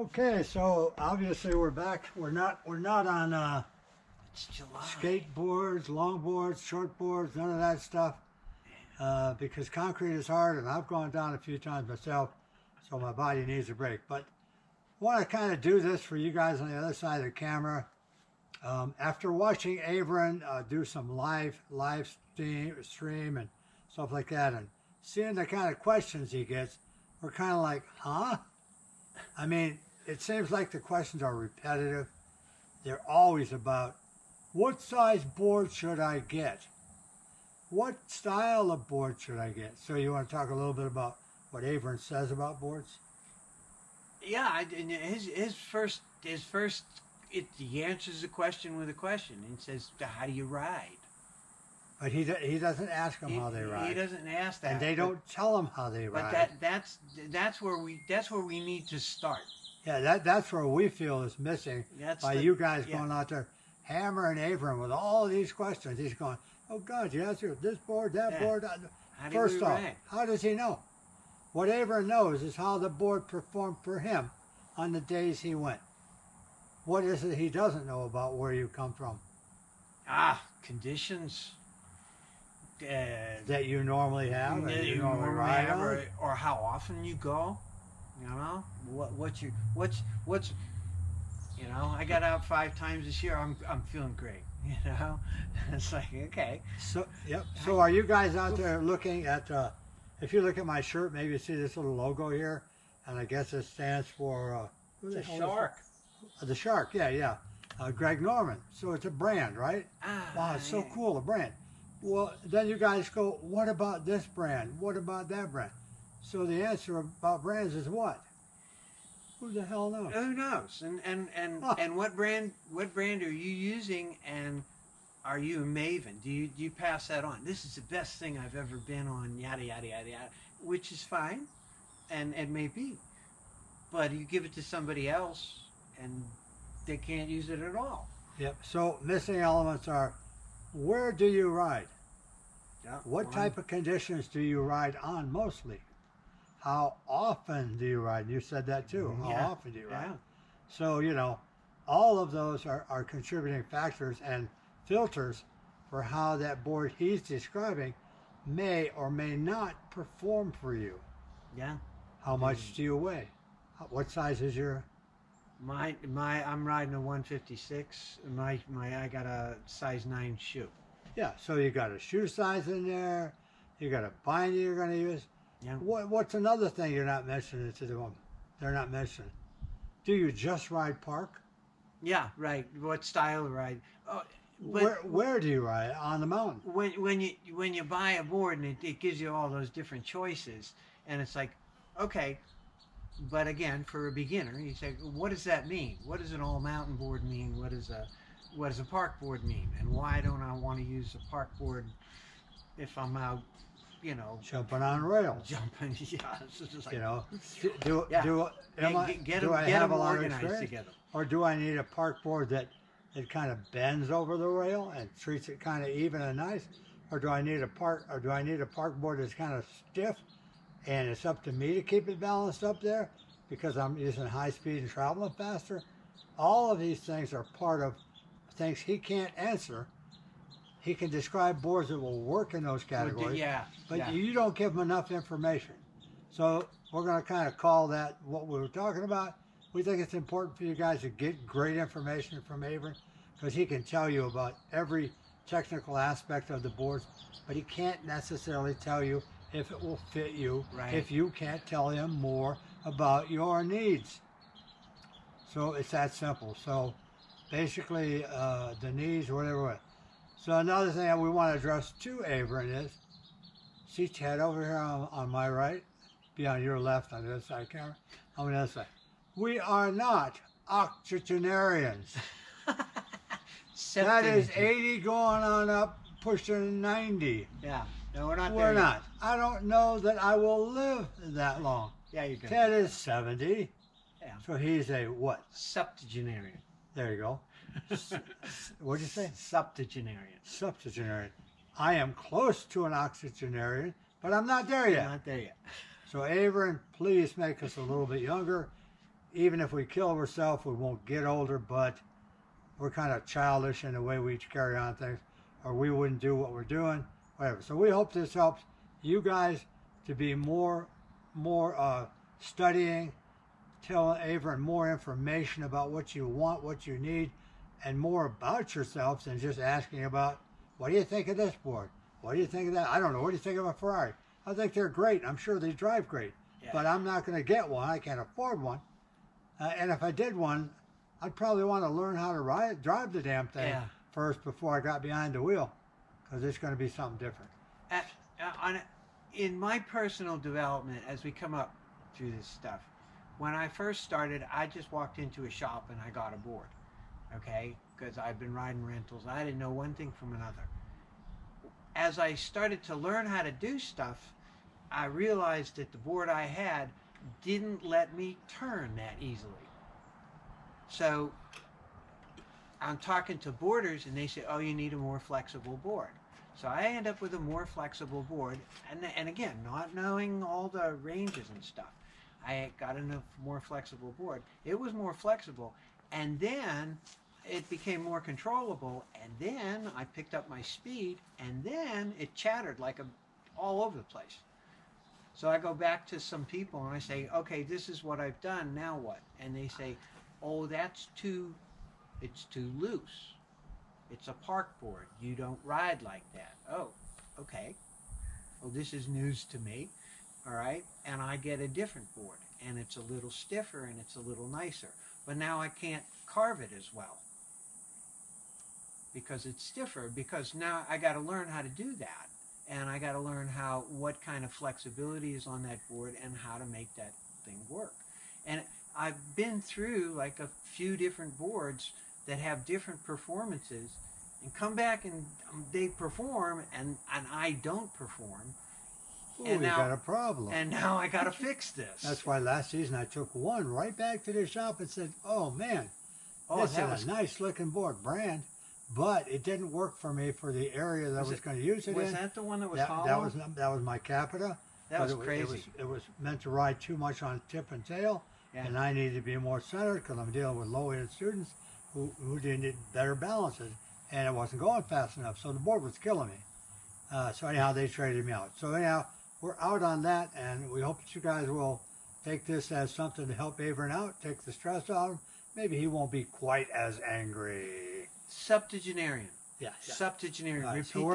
Okay, so obviously we're back. We're not on It's July. skateboards, longboards, shortboards, none of that stuff. Because concrete is hard, and I've gone down a few times myself, so my body needs a break. But I want to kind of do this for you guys on the other side of the camera. After watching Avran do some live stream and stuff like that, and seeing the kind of questions he gets, we're kind of like, huh? I mean, it seems like the questions are repetitive. They're always about, what size board should I get? What style of board should I get? So you want to talk a little bit about what Avran says about boards? Yeah, his first he answers the question with a question and says, "How do you ride?" But he doesn't ask them how they ride. He doesn't ask that, and they don't tell them how they ride. But that's where we need to start. Yeah, that's where we feel is missing by you guys going out there hammering Avran with all these questions. He's going, oh God, you answer this board, that board. First off, how does he know? What Avran knows is how the board performed for him on the days he went. What is it he doesn't know about where you come from? Conditions. That you normally have, that you normally ride on? Or how often you go. You know, what's you know, I got out 5 times this year. I'm feeling great. You know, it's like, okay. So yep. So are you guys out there looking at? If you look at my shirt, maybe you see this little logo here, and I guess it stands for the shark. The shark. Yeah. Greg Norman. So it's a brand, right? Wow, it's so cool, a brand. Well, then you guys go, what about this brand? What about that brand? So the answer about brands is what? Who the hell knows? Who knows? And what brand are you using? And are you a maven? Do you pass that on? This is the best thing I've ever been on. Yada yada yada yada, which is fine, and it may be, but you give it to somebody else, and they can't use it at all. Yep. So missing elements are, where do you ride? What type of conditions do you ride on mostly? How often do you ride? You said that too. How often do you ride? So, you know, all of those are contributing factors and filters for how that board he's describing may or may not perform for you. Yeah. How much do you weigh? What size is your? I'm riding a 156. I got a size 9 shoe. Yeah, so you got a shoe size in there. You got a binder you're going to use. Yeah. What's another thing you're not mentioning to them? They're not mentioning. Do you just ride park? Yeah, right. What style of ride? Where do you ride? On the mountain? When you buy a board and it gives you all those different choices, and it's like, okay, but again, for a beginner, you say, what does that mean? What does an all mountain board mean? What does a park board mean? And why don't I want to use a park board if I'm out, you know, jumping on rails? Jumping, yeah. It's just like, you know, do I have a lot of experience together, or do I need a park board that kind of bends over the rail and treats it kind of even and nice, or do I need a park board that's kind of stiff, and it's up to me to keep it balanced up there because I'm using high speed and traveling faster? All of these things are part of things he can't answer. He can describe boards that will work in those categories, but you don't give him enough information. So we're going to kind of call that what we were talking about. We think it's important for you guys to get great information from Avran because he can tell you about every technical aspect of the boards, but he can't necessarily tell you if it will fit you, if you can't tell him more about your needs. So it's that simple. So basically, the needs, whatever. So another thing that we want to address to Avran is, see Ted over here on my right, be on your left on the other side of the camera, on the other side. We are not octogenarians. That is 80 going on up, pushing 90. Yeah, no, we're not there. We're not. I don't know that I will live that long. Yeah, you do. Ted is 70. Yeah. So he's a what? Septuagenarian. There you go. What'd you say? Septuagenarian. Septuagenarian. I am close to an octogenarian, but I'm not there yet. Not there yet. So Avran, please make us a little bit younger. even if we kill ourselves, we won't get older, but we're kind of childish in the way we carry on things, or we wouldn't do what we're doing, whatever. So we hope this helps you guys to be more studying, telling Avran more information about what you want, what you need, and more about yourselves than just asking about, what do you think of this board? What do you think of that? I don't know. What do you think of a Ferrari? I think they're great. I'm sure they drive great. Yeah. But I'm not going to get one. I can't afford one. And if I did one, I'd probably want to learn how to drive the damn thing first before I got behind the wheel, because it's going to be something different. In my personal development, as we come up through this stuff, when I first started, I just walked into a shop and I got a board, okay? Because I've been riding rentals. I didn't know one thing from another. As I started to learn how to do stuff, I realized that the board I had didn't let me turn that easily. So I'm talking to boarders and they say, oh, you need a more flexible board. So I end up with a more flexible board, and again, not knowing all the ranges and stuff, I got a more flexible board. It was more flexible, and then it became more controllable, and then I picked up my speed, and then it chattered like all over the place. So I go back to some people and I say, okay, this is what I've done, now what? And they say, oh, it's too loose. It's a park board. You don't ride like that. Oh, okay. Well, this is news to me, all right? And I get a different board, and it's a little stiffer and it's a little nicer. But now I can't carve it as well because it's stiffer, because now I got to learn how to do that. And I got to learn what kind of flexibility is on that board and how to make that thing work. And I've been through like a few different boards that have different performances, and come back and they perform and I don't perform. Ooh, and now, got a problem. And now I got to fix this. That's why last season I took one right back to the shop and said, oh man, this is a nice looking board, brand. But it didn't work for me for the area that I was going to use it in. Was that the one that was hollow? That was my Capita. That was crazy. It was meant to ride too much on tip and tail, and I needed to be more centered because I'm dealing with low-end students who needed better balances, and it wasn't going fast enough, so the board was killing me. So anyhow, they traded me out. So anyhow, we're out on that, and we hope that you guys will take this as something to help Avran out, take the stress out of him. Maybe he won't be quite as angry. Septuagenarian. Yeah. Septuagenarian. Right, Repeat so